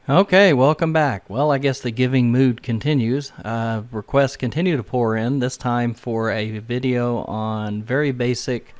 Okay, welcome back. Well, I guess the giving mood continues. Requests continue to pour in, this time for a video on very basic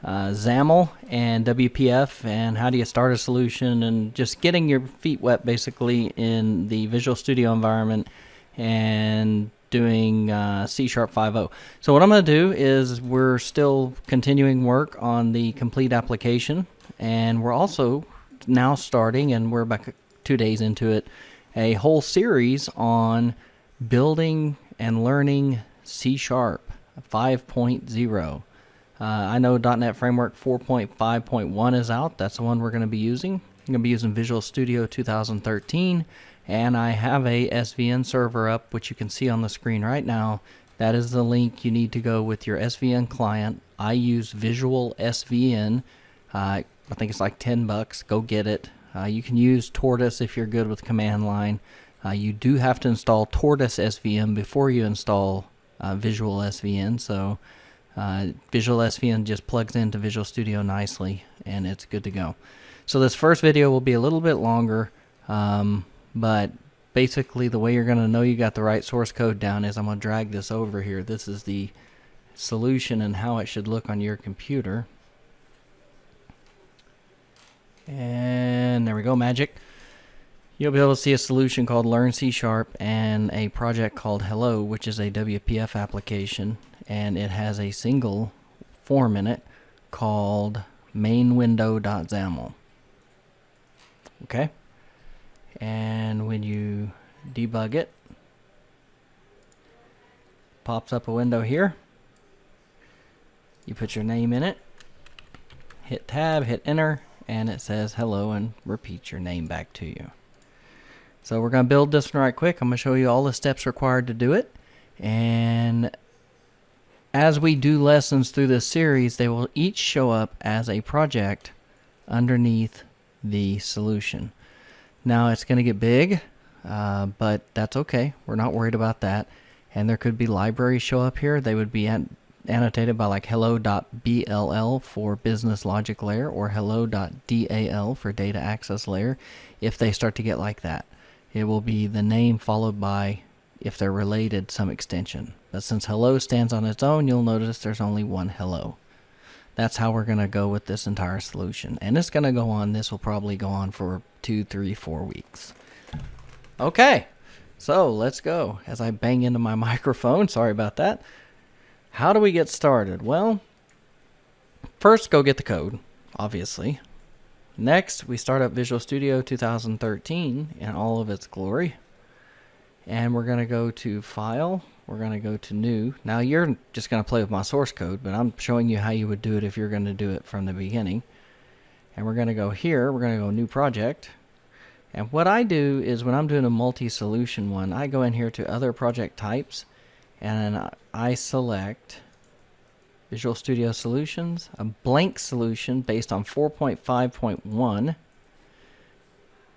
XAML and WPF and how do you start a solution and just getting your feet wet basically in the Visual Studio environment and doing C#Sharp 5.0. So what I'm going to do is we're still continuing work on the complete application, and we're also now starting, and we're about 2 days into it, a whole series on building and learning C# 5.0. I know .NET Framework 4.5.1 is out. That's the one we're going to be using. I'm going to be using Visual Studio 2013, and I have a SVN server up, which you can see on the screen right now. That is the link you need to go with your SVN client. I use Visual SVN. I think it's like $10. Go get it. You can use Tortoise if you're good with command line. You do have to install Tortoise SVN before you install Visual SVN. So Visual SVN just plugs into Visual Studio nicely, and it's good to go. So this first video will be a little bit longer, but basically the way you're going to know you got the right source code down is I'm going to drag this over here. This is the solution and how it should look on your computer. And there we go, magic. You'll be able to see a solution called Learn C# and a project called Hello, which is a WPF application, and it has a single form in it called mainwindow.xaml. Okay? And when you debug it, pops up a window here. You put your name in it, hit tab, hit enter, and it says hello and repeats your name back to you. So we're going to build this one right quick. I'm going to show you all the steps required to do it. And as we do lessons through this series, they will each show up as a project underneath the solution. Now it's going to get big, but that's okay. We're not worried about that. And there could be libraries show up here. They would be annotated by like hello.bll for business logic layer or hello.dal for data access layer. If they start to get like that, it will be the name followed by, if they're related, some extension. But since hello stands on its own, you'll notice there's only one hello. That's how we're going to go with this entire solution. And it's going to go on, this will probably go on for 2, 3, 4 weeks. Okay, so let's go. As I bang into my microphone, sorry about that. How do we get started? Well, first go get the code, obviously. Next, we start up Visual Studio 2013 in all of its glory. And we're going to go to File. We're going to go to New. Now, you're just going to play with my source code, but I'm showing you how you would do it if you're going to do it from the beginning. And we're going to go here. We're going to go New Project. And what I do is when I'm doing a multi-solution one, I go in here to Other Project Types, and I select Visual Studio Solutions, a blank solution based on 4.5.1.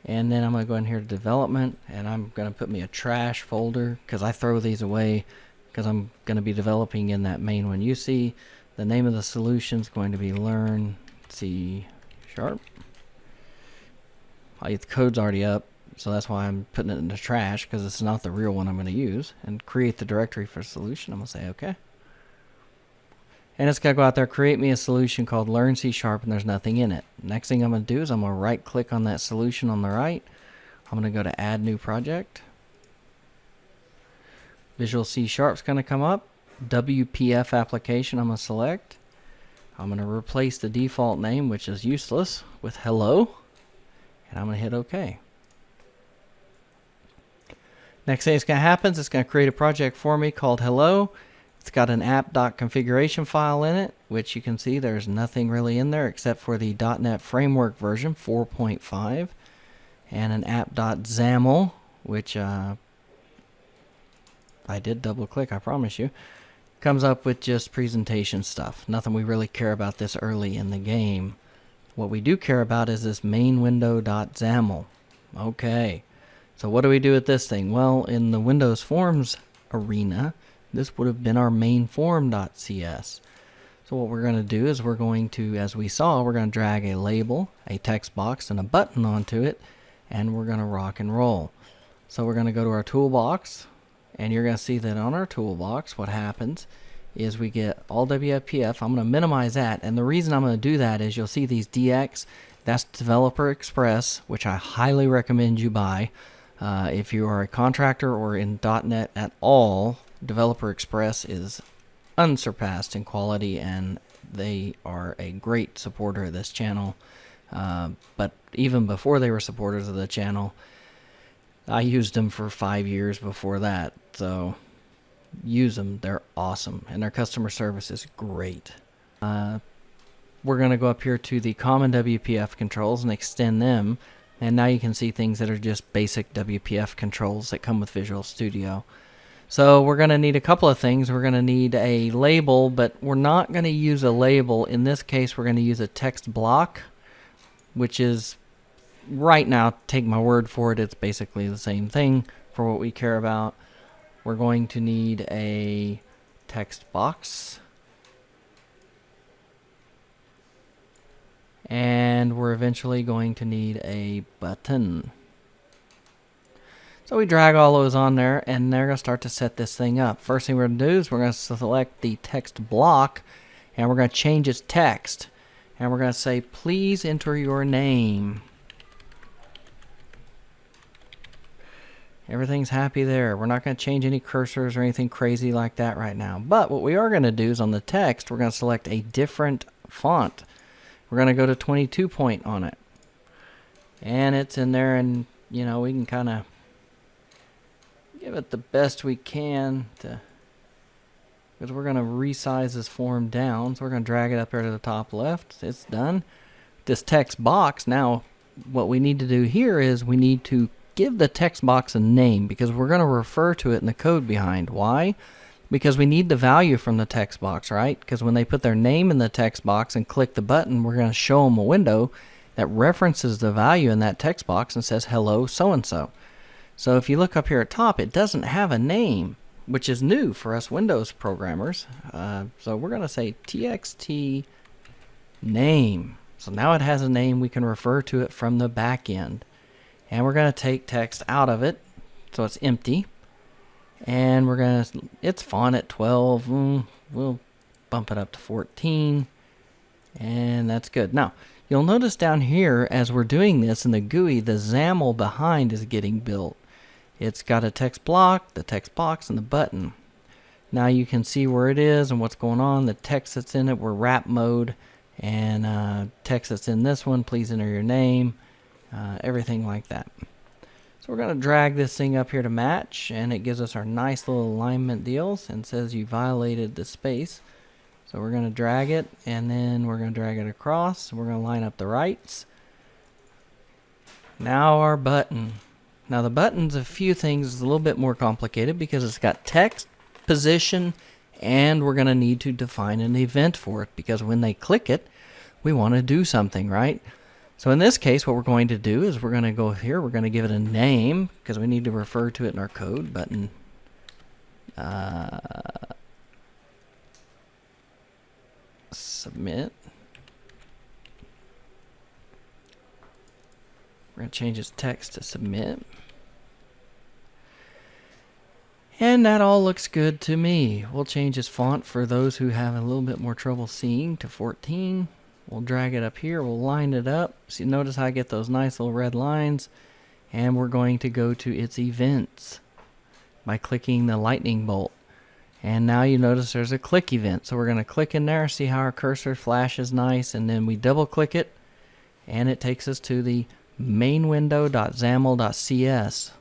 And then I'm going to go in here to Development, and I'm going to put me a trash folder because I throw these away because I'm going to be developing in that main one. You see the name of the solution is going to be Learn C#. The code's already up, so that's why I'm putting it in the trash, because it's not the real one I'm going to use. And create the directory for solution. I'm going to say OK. And it's going to go out there, create me a solution called Learn C#, and there's nothing in it. Next thing I'm going to do is I'm going to right click on that solution on the right. I'm going to go to Add New Project. Visual C# is going to come up. WPF application I'm going to select. I'm going to replace the default name, which is useless, with hello. And I'm going to hit OK. Next thing that's going to happen is it's going to create a project for me called hello. It's got an app.configuration file in it, which you can see there's nothing really in there except for the .NET Framework version 4.5 and an app.xaml, which I did double click, I promise you. Comes up with just presentation stuff. Nothing we really care about this early in the game. What we do care about is this mainwindow.xaml. Okay, so what do we do with this thing? Well, in the Windows Forms arena, this would have been our main form.cs. So what we're going to do is we're going to, as we saw, we're going to drag a label, a text box, and a button onto it. and we're going to rock and roll. So we're going to go to our toolbox, and you're going to see that on our toolbox what happens is we get all WPF. I'm going to minimize that, and the reason I'm going to do that is you'll see these DX. That's Developer Express, which I highly recommend you buy. If you are a contractor or in .NET at all, Developer Express is unsurpassed in quality, and they are a great supporter of this channel. But even before they were supporters of the channel, I used them for 5 years before that. So use them. They're awesome, and their customer service is great. We're going to go up here to the common WPF controls and extend them. And now you can see things that are just basic WPF controls that come with Visual Studio. So we're going to need a couple of things. We're going to need a label, but we're not going to use a label. In this case, we're going to use a text block, which is, right now, take my word for it, it's basically the same thing for what we care about. We're going to need a text box. And we're eventually going to need a button. So we drag all those on there, and they're going to start to set this thing up. First thing we're going to do is we're going to select the text block, and we're going to change its text. And we're going to say, please enter your name. Everything's happy there. We're not going to change any cursors or anything crazy like that right now. But what we are going to do is on the text, we're going to select a different font. We're going to go to 22 point on it. And it's in there, and you know, we can kind of give it the best we can to, because we're going to resize this form down. So we're going to drag it up here to the top left. It's done. This text box, now what we need to do here is we need to give the text box a name, because we're going to refer to it in the code behind. Why? Because we need the value from the text box, right? Because when they put their name in the text box and click the button, we're going to show them a window that references the value in that text box and says, hello, so-and-so. So if you look up here at top, it doesn't have a name, which is new for us Windows programmers. So we're going to say txt name. So now it has a name. We can refer to it from the back end. And we're going to take text out of it, so it's empty. And we're going to, it's font at 12. We'll bump it up to 14. And that's good. Now, you'll notice down here, as we're doing this in the GUI, the XAML behind is getting built. It's got a text block, the text box, and the button. Now you can see where it is and what's going on. The text that's in it, we're wrap mode. And text that's in this one, please enter your name. Everything like that. So we're going to drag this thing up here to match, and it gives us our nice little alignment deals and says you violated the space. So we're going to drag it, and then we're going to drag it across. We're going to line up the rights. Now our button. Now the button's a few things. It's a little bit more complicated because it's got text, position, and we're going to need to define an event for it, because when they click it, we want to do something, right? So in this case, what we're going to do is we're going to go here, we're going to give it a name, because we need to refer to it in our code. Button submit. We're going to change its text to submit. And that all looks good to me. We'll change its font for those who have a little bit more trouble seeing to 14. We'll drag it up here, we'll line it up. See, notice how I get those nice little red lines. And we're going to go to its events by clicking the lightning bolt. And now you notice there's a click event. So we're going to click in there, see how our cursor flashes nice, and then we double click it, and it takes us to the main window.xaml.cs.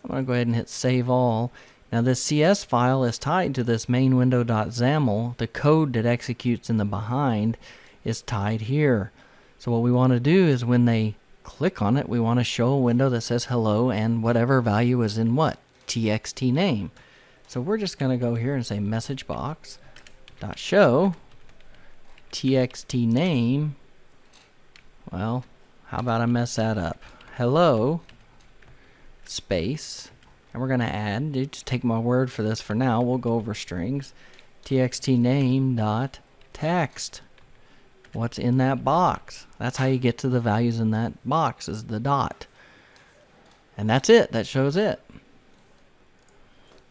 I'm going to go ahead and hit save all. Now this CS file is tied to this main window.xaml. The code that executes in the behind is tied here. So what we want to do is when they click on it, we want to show a window that says hello and whatever value is in what? TXT name. So we're just going to go here and say message box dot show TXT name. Well, how about I mess that up? Hello space, and we're going to add, just take my word for this for now, we'll go over strings, TXT name dot text. What's in that box? That's how you get to the values in that box, is the dot. And that's it. That shows it.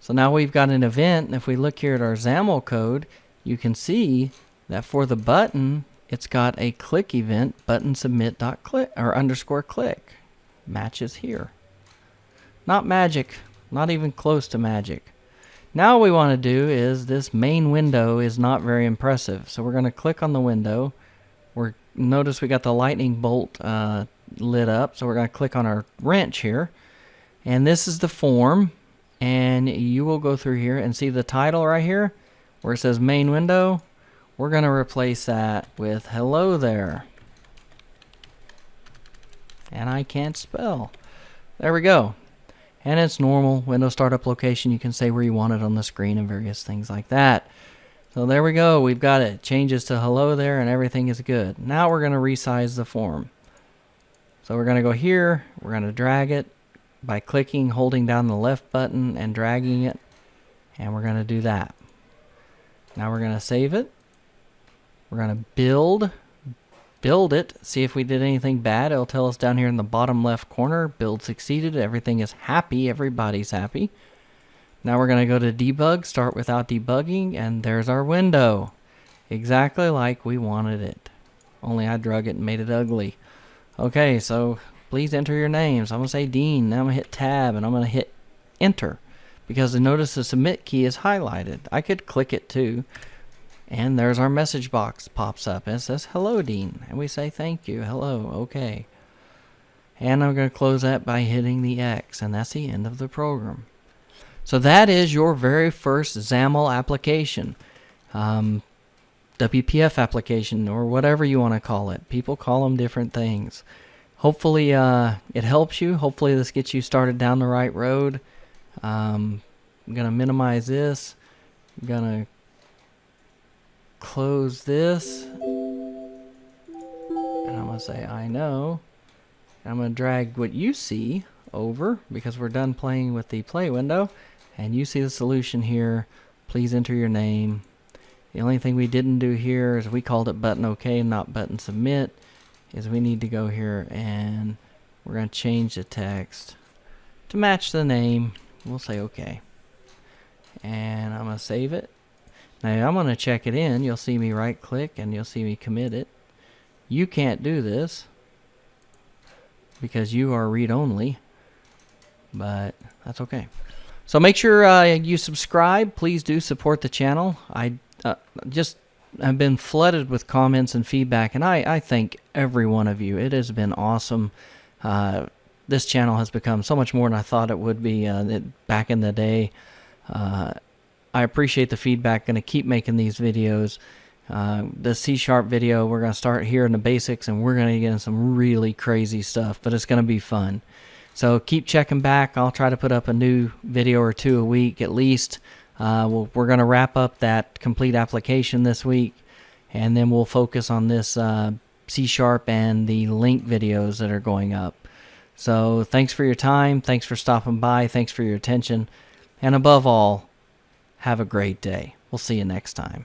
So now we've got an event, and if we look here at our XAML code, you can see that for the button, it's got a click event, button submit dot click or underscore click. Matches here. Not magic, not even close to magic. Now what we want to do is this main window is not very impressive. So we're going to click on the window. Notice we got the lightning bolt lit up. So we're going to click on our wrench here. And this is the form. And you will go through here and see the title right here where it says main window. We're going to replace that with hello there. And I can't spell. There we go. And it's normal Windows startup location. You can say where you want it on the screen and various things like that. So there we go. We've got it. Changes to hello there and everything is good. Now we're going to resize the form. So we're going to go here. We're going to drag it by clicking, holding down the left button and dragging it. And we're going to do that. Now we're going to save it. We're going to build it, see if we did anything bad. It'll tell us down here in the bottom left corner, build succeeded, everything is happy, everybody's happy. Now we're going to go to debug, start without debugging, and there's our window. Exactly like we wanted it. Only I drug it and made it ugly. Okay, so please enter your names. I'm going to say Dean, now I'm going to hit tab, and I'm going to hit enter. Because notice the submit key is highlighted. I could click it too. And there's our message box pops up and it says hello Dean, and we say thank you, hello, okay. And I'm going to close that by hitting the X, and that's the end of the program. So that is your very first XAML application, WPF application, or whatever you want to call it. People call them different things. Hopefully it helps you. Hopefully this gets you started down the right road. I'm going to minimize this. I'm going to close this, and I'm going to say I know. I'm going to drag what you see over because we're done playing with the play window, and you see the solution here. Please enter your name. The only thing we didn't do here is we called it button OK, not button submit, is we need to go here and we're going to change the text to match the name. We'll say OK, and I'm going to save it. Now I'm going to check it in. You'll see me right click and you'll see me commit it. You can't do this because you are read only, but that's okay. So make sure you subscribe. Please do support the channel. I just have been flooded with comments and feedback, and I thank every one of you. It has been awesome. This channel has become so much more than I thought it would be back in the day. I appreciate the feedback. Going to keep making these videos. The C# video, we're going to start here in the basics, and we're going to get in some really crazy stuff, but it's going to be fun. So keep checking back. I'll try to put up a new video or two a week at least. We're going to wrap up that complete application this week, and then we'll focus on this C# and the link videos that are going up. So thanks for your time. Thanks for stopping by. Thanks for your attention. And above all, have a great day. We'll see you next time.